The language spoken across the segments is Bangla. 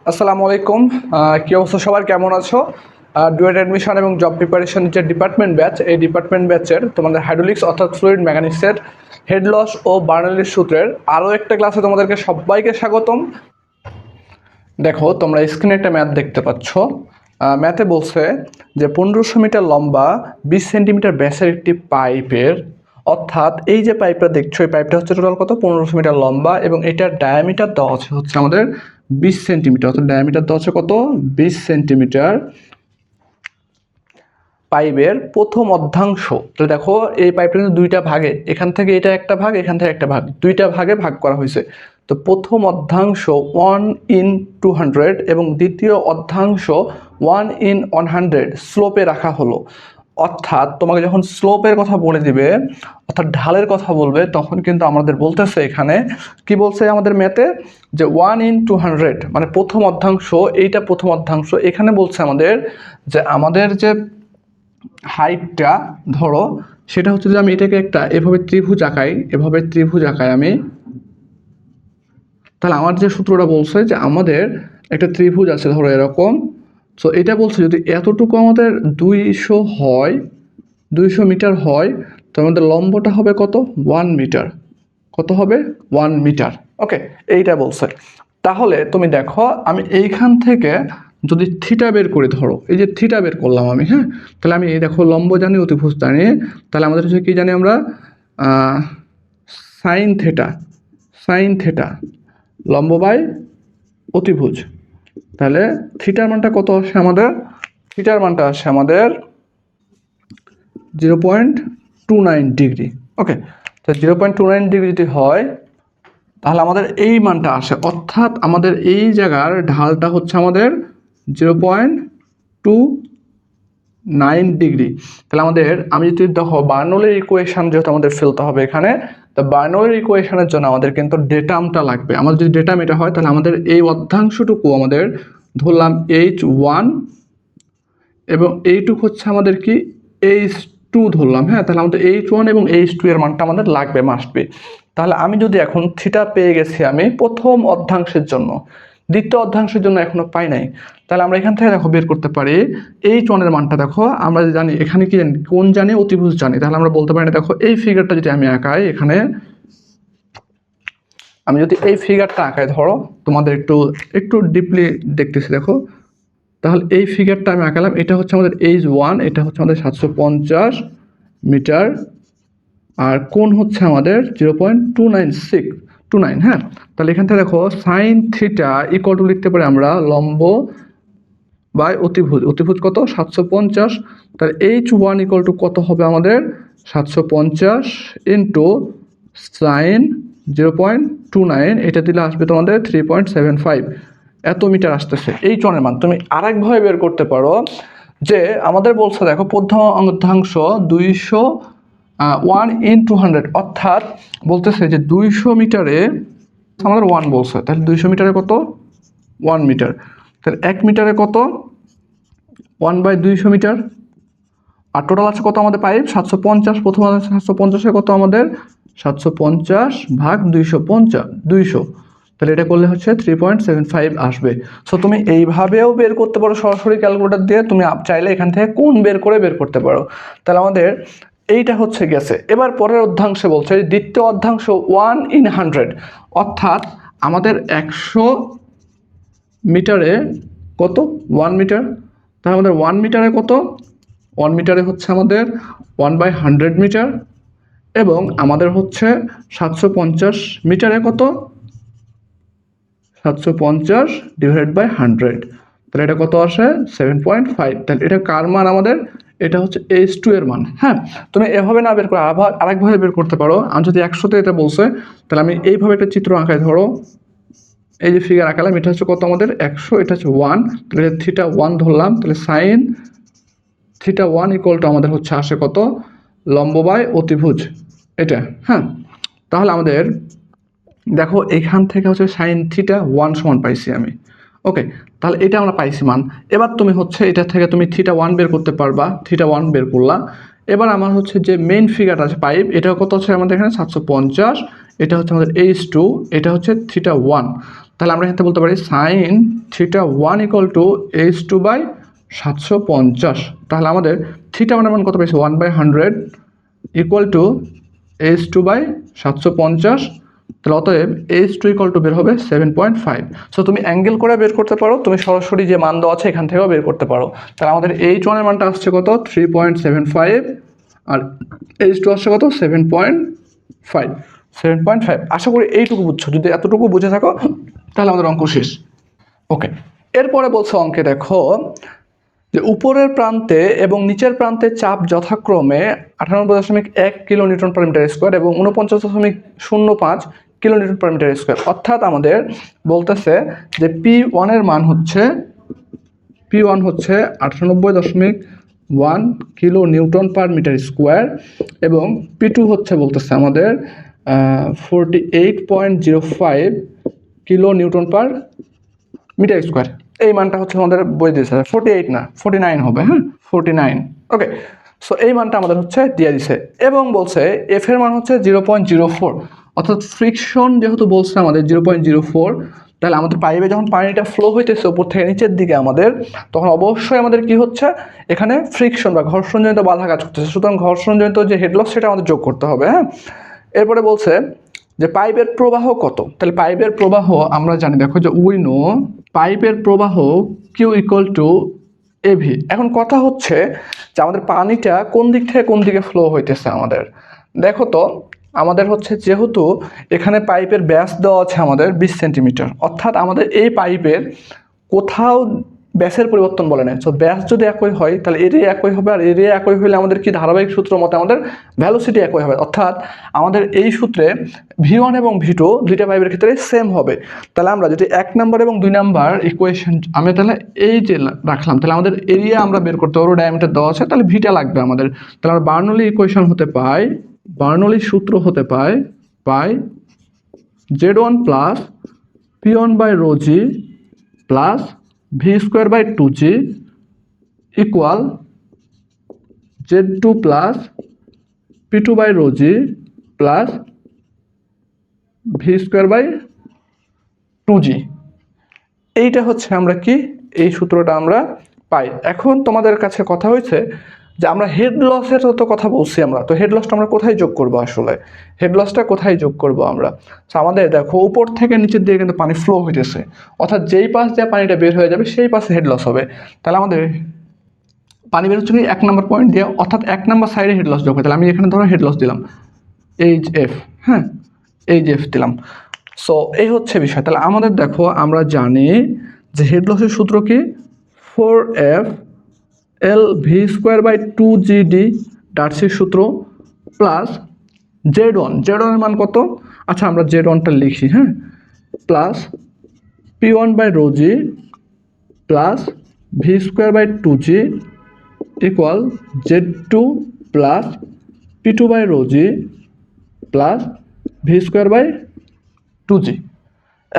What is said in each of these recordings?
আসসালামু আলাইকুম। কি অবস্থা সবার, কেমন আছো? ডুয়েট অ্যাডমিশন এবং জব প্রিপারেশন যে ডিপার্টমেন্ট ব্যাচ, এই ডিপার্টমেন্ট ব্যাচের তোমাদের হাইড্রোলিক্স অর্থাৎ ফ্লুইড মেকানিক্সের হেড লস ও বার্নলির সূত্রের আরও একটা ক্লাসে তোমাদেরকে সবাইকে স্বাগতম। দেখো, তোমরা স্ক্রিনে একটা ম্যাথ দেখতে পাচ্ছ। ম্যাথে বলছে যে 1500 মিটার লম্বা 20 সেন্টিমিটার ব্যাসের একটি পাইপের, অর্থাৎ এই যে পাইপটা দেখছো, এই পাইপটা হচ্ছে টোটাল কত, 1500 মিটার লম্বা এবং এটার ডায়ামিটার দেওয়া হচ্ছে আমাদের 20 সেন্টিমিটার, অর্থাৎ ডায়ামিটার দেওয়া হচ্ছে কত, 20 সেন্টিমিটার। পাইপের প্রথম অর্ধাংশ, তো দেখো এই পাইপটা কিন্তু দুইটা ভাগে, এখান থেকে এটা একটা ভাগ, এখান থেকে একটা ভাগ, দুইটা ভাগে ভাগ করা হয়েছে। তো প্রথম অর্ধাংশ 1/200 এবং দ্বিতীয় অর্ধাংশ 1/100 স্লোপে রাখা হলো। অর্থাৎ তোমাকে যখন স্লোপের কথা বলে দিবে, অর্থাৎ ঢালের কথা বলবে, তখন কিন্তু আমাদের বলতেছে এখানে কি বলছে আমাদের ম্যাথে, যে 1/200 মানে প্রথম অর্ধাংশ, এইটা প্রথম অর্ধাংশ। এখানে বলছে আমাদের যে আমাদের যে হাইটটা ধরো, সেটা হচ্ছে যে আমি এটাকে একটা এভাবে ত্রিভুজ আঁকাই, এভাবে ত্রিভুজ আঁকাই আমি, তাহলে আমার যে সূত্রটা বলছে যে আমাদের একটা ত্রিভুজ আছে ধরো এরকম। সো এটা বলছে যদি এতটুকু আমাদের 200 হয়, 200 মিটার হয়, তো আমাদের লম্বটা হবে কত, 1 মিটার। কত হবে, 1 মিটার। ওকে, এইটা বলছে। তাহলে তুমি দেখো, আমি এইখান থেকে যদি থিটা বের করে, ধরো এই যে থিটা বের করলাম আমি, হ্যাঁ, তাহলে আমি দেখো লম্ব জানি, অতিভুজ জানি, তাহলে আমাদের হচ্ছে কি জানি আমরা, সাইন থেটা, সাইন থেটা লম্ব বাই অতিভুজ। তাহলে থিটার মানটা কত আসে আমাদের, থিটার মানটা আসে আমাদের 0.29 ডিগ্রি। ওকে, তো 0.29 ডিগ্রি যদি হয়, তাহলে আমাদের এই মানটা আসে, অর্থাৎ আমাদের এই জায়গার ঢালটা হচ্ছে আমাদের 0.29 ডিগ্রি। তাহলে আমাদের, আমি যদি দেখো বার্নৌলির ইকুয়েশন যেহেতু আমাদের ফেলতে হবে এখানে, তো বার্নৌলির ইকুয়েশনের জন্য আমাদের কিন্তু ডেটামটা লাগবে। আমাদের যদি ডেটাম এটা হয়, তাহলে আমাদের এই অর্ধাংশটুকু আমাদের ধরলাম H1 এবং এইটুকু হচ্ছে আমাদের কি H2 ধরলাম, হ্যাঁ। তাহলে আমাদের H1 এবং H2 এর মানটা আমাদের লাগবে, মাস্ট বি। তাহলে আমি যদি এখন থিটা পেয়ে গেছি আমি প্রথম অর্ধাংশের জন্য, দ্বিতীয় অর্ধাংশের জন্য এখনো পাই নাই, তাহলে আমরা এখান থেকে দেখো বের করতে পারি H1 এর মানটা। দেখো আমরা জানি এখানে কি জানি, কোণ জানি, অতিভুজ জানি, তাহলে আমরা বলতে পারি না। দেখো এই ফিগারটা যদি আমি আঁকাই এখানে, আমি যদি এই ফিগারটা আঁকাই, ধরো তোমাদের একটু একটু ডিপলি দেখতেছি, দেখো তাহলে এই ফিগারটা আমি আঁকালাম, এটা হচ্ছে আমাদের H1, এটা হচ্ছে আমাদের 750 মিটার, আর কোণ হচ্ছে আমাদের 0.29, হ্যাঁ। তাহলে এখান থেকে দেখো সাইন থিটা ইকুয়াল টু লিখতে পারি আমরা লম্ব বাই অতিভুজ, অতিভুজ কত, 750। তাহলে H1 ইকুয়াল টু কত হবে আমাদের, 750 ইন্টু সাইন 0.29, এটা দিলে আসবে তোমাদের 3.75, এত মিটার আসতেছে এই চনের মান। তুমি আরেকভাবে বের করতে পারো, যে আমাদের বলছে দেখো প্রথম অর্ধাংশ 200 1/200, অর্থাৎ বলতেছে যে 200 মিটারে আমাদের 1 বলছে, তাহলে 200 মিটারে কত, 1 মিটার। তাহলে 1 মিটারে কত, 1/200 মিটার। আর টোটাল আছে কত আমাদের পাইপ, 750। প্রথম 750 কত আমাদের, 750 ভাগ 200, তাহলে এটা করলে হচ্ছে 3.75 আসবে। সো তুমি এইভাবেও বের করতে পারো সরাসরি ক্যালকুলেটর দিয়ে, তুমি চাইলে এখান থেকে কোণ বের করতে পারো। তাহলে আমাদের এইটা হচ্ছে গেছে। এবার পরের অর্ধাংশে বলছে দ্বিতীয় অর্ধাংশ 1/100, অর্থাৎ আমাদের 100 মিটারে কত, 1 মিটার। তাহলে আমাদের 1 মিটারে কত, 1 মিটারে হচ্ছে আমাদের 1/100 মিটার, এবং আমাদের হচ্ছে 750 মিটারে কত, 750 ডিভাইডেড বাই 100, তাহলে এটা কত আসে, 7.5। তাহলে এটা কার মান আমাদের, এটা হচ্ছে H2 এর মান, হ্যাঁ। তুমি এভাবে না বের করে আরেকভাবে বের করতে পারো। আমি যদি 100তে এটা বলছে, তাহলে আমি এইভাবে একটা চিত্র আঁকাই, ধরো এই যে ফিগার আঁকালাম, এটা হচ্ছে কত আমাদের 100, এটা হচ্ছে 1, তাহলে থিটা 1 ধরলাম, তাহলে সাইন থিটা 1 ইকুয়াল টু আমাদের হচ্ছে আসে কত, লম্ব বাই অতিভুজ, এটা, হ্যাঁ। তাহলে আমাদের দেখো এখান থেকে হচ্ছে সাইন থিটা 1 সমান পাইছি আমি। ওকে, তাহলে এটা আমরা পাইছি মান। এবার তুমি হচ্ছে এটা থেকে তুমি থিটা 1 বের করতে পারবা, থিটা 1 বের করলা। এবার আমার হচ্ছে যে মেইন ফিগারটা আছে পাইপ, এটা কত হচ্ছে আমাদের এখানে 750, এটা হচ্ছে আমাদের H2, এটা হচ্ছে থিটা 1। তাহলে আমরা এখানে বলতে পারি sine theta 1 equal to h2/750। তাহলে আমাদের থিটা ওয়ানের মান কত পেয়েছি 1/100 ইকুয়াল টু h2/750। তাহলে অতএব h2 ইকুয়াল টু বের হবে 7.5। সো তুমি অ্যাঙ্গেল করে বের করতে পারো, তুমি সরাসরি যে মান দেওয়া আছে এখান থেকেও বের করতে পারো। তাহলে আমাদের h1 এর মানটা আসছে কত 3.75 আর h2 আসছে কত 7.5। আশা করি এইটুকু বুঝছো। যদি এতটুকু বুঝে থাকো তাহলে আমাদের অঙ্ক শেষ। ওকে, এরপরে বলছো অঙ্কে দেখো যে উপরের প্রান্তে এবং নিচের প্রান্তে চাপ যথাক্রমে 98.1 kilo newton per metre square এবং 49.05 kilo newton per metre square. অর্থাৎ আমাদের বলতেছে যে P1 এর মান হচ্ছে P1 হচ্ছে 98.1 kilo newton per metre square এবং P2 হচ্ছে বলতেছে আমাদের 48.05 kilo newton per metre square. এই মানটা হচ্ছে আমাদের বই দিয়েছে 48 না 49 হবে, হ্যাঁ 49। ওকে, সো এই মানটা আমাদের হচ্ছে দিয়ে দিছে এবং বলছে এফ এর মান হচ্ছে 0.04। অর্থাৎ ফ্রিকশন যেহেতু বলছে আমাদের 0.04, তাহলে আমাদের পাইপে যখন পানিটা ফ্লো হইতেছে উপর থেকে নিচের দিকে আমাদের, তখন অবশ্যই আমাদের কি হচ্ছে এখানে ফ্রিকশন বা ঘর্ষণজনিত বাধা কাজ করতেছে। সুতরাং ঘর্ষণজনিত যে হেডলস সেটা আমাদের যোগ করতে হবে, হ্যাঁ। এরপরে বলছে যে পাইপের প্রবাহ কত। তাহলে পাইপের প্রবাহ আমরা জানি, দেখো যে উই নো পাইপের প্রবাহ কিউ ইকুয়াল টু এভি। এখন কথা হচ্ছে যে আমাদের পানিটা কোন দিক থেকে কোন দিকে ফ্লো হইতেছে আমাদের। দেখো তো আমাদের হচ্ছে যেহেতু এখানে পাইপের ব্যাস দেওয়া আছে আমাদের 20 সেন্টিমিটার, অর্থাৎ আমাদের এই পাইপের কোথাও ব্যাসের পরিবর্তন বলে নেই। সো ব্যাস যদি একই হয় তাহলে এরিয়া একই হবে, আর এরিয়া একই হলে আমাদের কি ধারাবাহিক সূত্র মতে আমাদের ভ্যালোসিটি একই হবে। অর্থাৎ আমাদের এই সূত্রে V1 এবং V2 দুইটা পাইপের ক্ষেত্রে সেম হবে। তাহলে আমরা যদি 1 নাম্বার এবং 2 নাম্বার ইকুয়েশন আমি তাহলে এই যে রাখলাম, তাহলে আমাদের এরিয়া আমরা বের করতে পারবো, ডায়ামিটার দেওয়া আছে, তাহলে ভিটা লাগবে আমাদের। তাহলে আমরা বার্নৌলি ইকুয়েশন হতে পাই, বার্নৌলি সূত্র হতে পাই Z1 plus P1 by rho G plus V²/2G equal Z2 plus P2 by rho G plus V²/2G। এইটা হচ্ছে আমরা কি এই সূত্রটা আমরা পাই। এখন তোমাদের কাছে কথা হয়েছে যে আমরা হেড লসের তো কথা বলছি, আমরা তো হেড লসটা আমরা কোথায় যোগ করব, আসলে হেড লসটা কোথায় যোগ করব আমরা। আমাদের দেখো উপর থেকে নিচের দিকে কিন্তু পানি ফ্লো হইতেছে, অর্থাৎ যেই পাশ দিয়ে পানিটা বের হয়ে যাবে সেই পাশে হেড লস হবে। তাহলে আমাদের পানি বের হচ্ছে কি 1 নাম্বার পয়েন্ট দিয়ে, অর্থাৎ 1 নাম্বার সাইডে হেড লস যোগ হয়। তাহলে আমি এখানে ধরো হেড লস দিলাম HF, হ্যাঁ HF দিলাম। সো এই হচ্ছে বিষয়। তাহলে আমাদের দেখো আমরা জানি যে হেড লসের সূত্র কি 4F L V²/2GD ডার্সির সূত্র প্লাস Z1 এর মান কত, আচ্ছা আমরা Z1টা লিখি, হ্যাঁ, plus P1 by rho G plus V²/2G equal Z2 plus P2 by rho G plus V²/2G।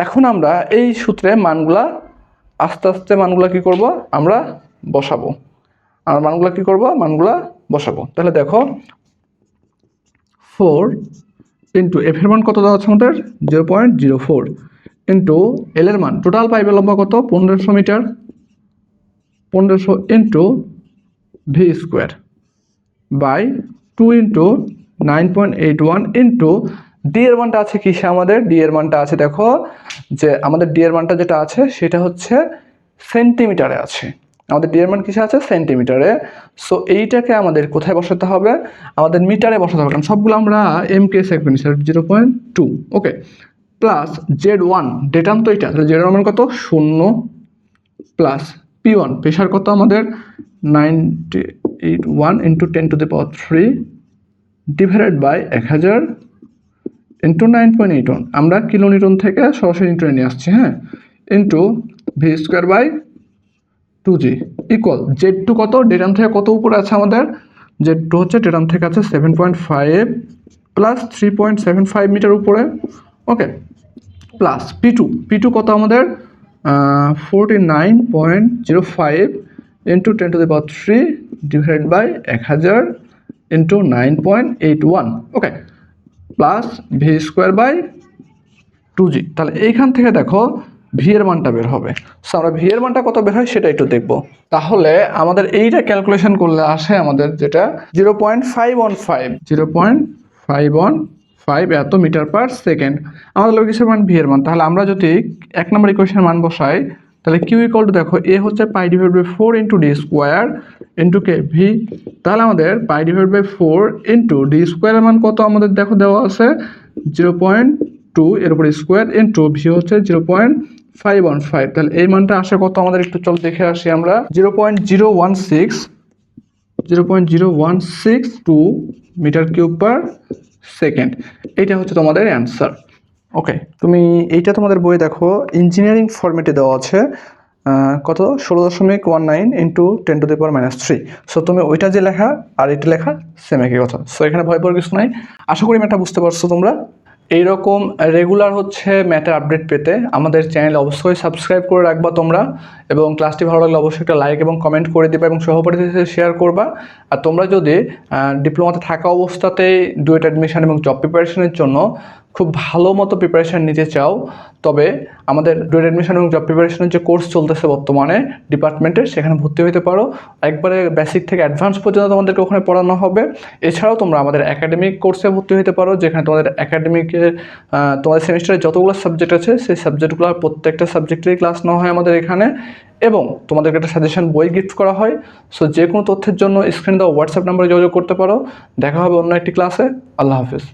এখন আমরা এই সূত্রে মানগুলা আস্তে আস্তে মানগুলা কি করব আমরা বসাবো, আর মানগুলা কি করব মানগুলা বসাবো। তাহলে দেখো 4 ইন্টু এফ এর মান কত দেওয়া আছে আমাদের 0.04 ইন্টু এল এর মান, টোটাল পাইপের লম্বা কত 1500 metre, 1500 into V² by 2 into 9.81 into d এর মানটা আছে কিসে আমাদের, ডি এর মানটা আছে দেখো যে আমাদের ডি এর মানটা যেটা আছে সেটা হচ্ছে সেন্টিমিটারে আছে, আমাদের ডি এর মান কিসে আছে সেন্টিমিটারে। সো এইটাকে আমাদের কোথায় বসাতে হবে, আমাদের মিটারে বসাতে হবে, কারণ সবগুলো আমরা এমকে সেকবেন 0.2। ওকে, প্লাস Z1 ডেটাম তো এটা, তাহলে Z1 মান কত 0 প্লাস P1 প্রেশার কত আমাদের 981 ইন্টু 10⁻³ ডিভাইডেড বাই 1000 ইন্টু 9.81, আমরা কিলো নিউটন থেকে সরাসরি নিউটনে নিয়ে আসছি, হ্যাঁ, ইন্টু V²/2G ইকুয়াল Z2 কত, ডেটাম থেকে কত উপরে আছে আমাদের, Z2 হচ্ছে ডেটাম থেকে আছে 7.5 প্লাস 3.75 মিটার উপরে। ওকে, প্লাস P2 কত আমাদের 49.05 into 10⁻³ divided by 1000 into 9.81। Okay, plus V²/2G। তাহলে এইখান থেকে দেখো ভি এর মানটা বের হবে। সো আমরা ভি এর মানটা কত বের হয় সেটা একটু দেখব। তাহলে আমাদের এইটা ক্যালকুলেশন করলে আসে আমাদের যেটা 0.515 এত মিটার পার সেকেন্ড আমাদের কিসের মান ভি এর মান। তাহলে আমরা যদি 1 নম্বর ইকুয়েশনের মান বসাই তাহলে কিউ ইকুয়াল টু দেখো এ হচ্ছে pi divide by 4 into d square into কে ভি। তাহলে আমাদের pi divide by 4 into d স্কোয়ারের মান কত আমাদের দেখো দেওয়া আছে 0.2 এর উপর স্কোয়ার ইন্টু ভি হচ্ছে 0.515। তাহলে এই মানটা আসে কত আমাদের একটু চল দেখে আসি আমরা 0.0162 মিটার কিউব পার সেকেন্ড। এইটা হচ্ছে তোমাদের অ্যান্সার। ওকে, তুমি এইটা তোমাদের বই দেখো ইঞ্জিনিয়ারিং ফরম্যাটে দেওয়া আছে কত 16.19 ইন্টু 10⁻³ সো তুমি ওইটা যে লেখা আর এটা লেখা সেম একই কথা। সো এখানে ভয় পাওয়ার কিছু নাই। আশা করি ম্যাথটা বুঝতে পারছো তোমরা। এইরকম রেগুলার হচ্ছে ম্যাথের আপডেট পেতে আমাদের চ্যানেল অবশ্যই সাবস্ক্রাইব করে রাখবা তোমরা, এবং ক্লাসটি ভালো লাগলে অবশ্যই একটা লাইক এবং কমেন্ট করে দিবা এবং সহপাঠীদের সাথে শেয়ার করবা। আর তোমরা যদি ডিপ্লোমাতে থাকা অবস্থাতেই ডুয়েট অ্যাডমিশন এবং জব প্রিপারেশনের জন্য খুব ভালো মতো প্রিপারেশান নিতে চাও, তবে আমাদের ডুয়েট অ্যাডমিশন এবং জব প্রিপারেশনের যে কোর্স চলতেছে বর্তমানে ডিপার্টমেন্টের, সেখানে ভর্তি হতে পারো। একবারে বেসিক থেকে অ্যাডভান্স পর্যন্ত তোমাদেরকে ওখানে পড়ানো হবে। এছাড়াও তোমরা আমাদের একাডেমিক কোর্সে ভর্তি হতে পারো, যেখানে তোমাদের একাডেমিকে তোমাদের সেমিস্টারে যতগুলো সাবজেক্ট আছে সেই সাবজেক্টগুলোর প্রত্যেকটা সাবজেক্টেরই ক্লাস নেওয়া হয় আমাদের এখানে, এবং তোমাদেরকে একটা সাজেশন বই গিফট করা হয়। সো যে কোনো তথ্যের জন্য স্ক্রিনে দেওয়া হোয়াটসঅ্যাপ নাম্বারে যোগাযোগ করতে পারো। দেখা হবে অন্য একটি ক্লাসে। আল্লাহ হাফিজ।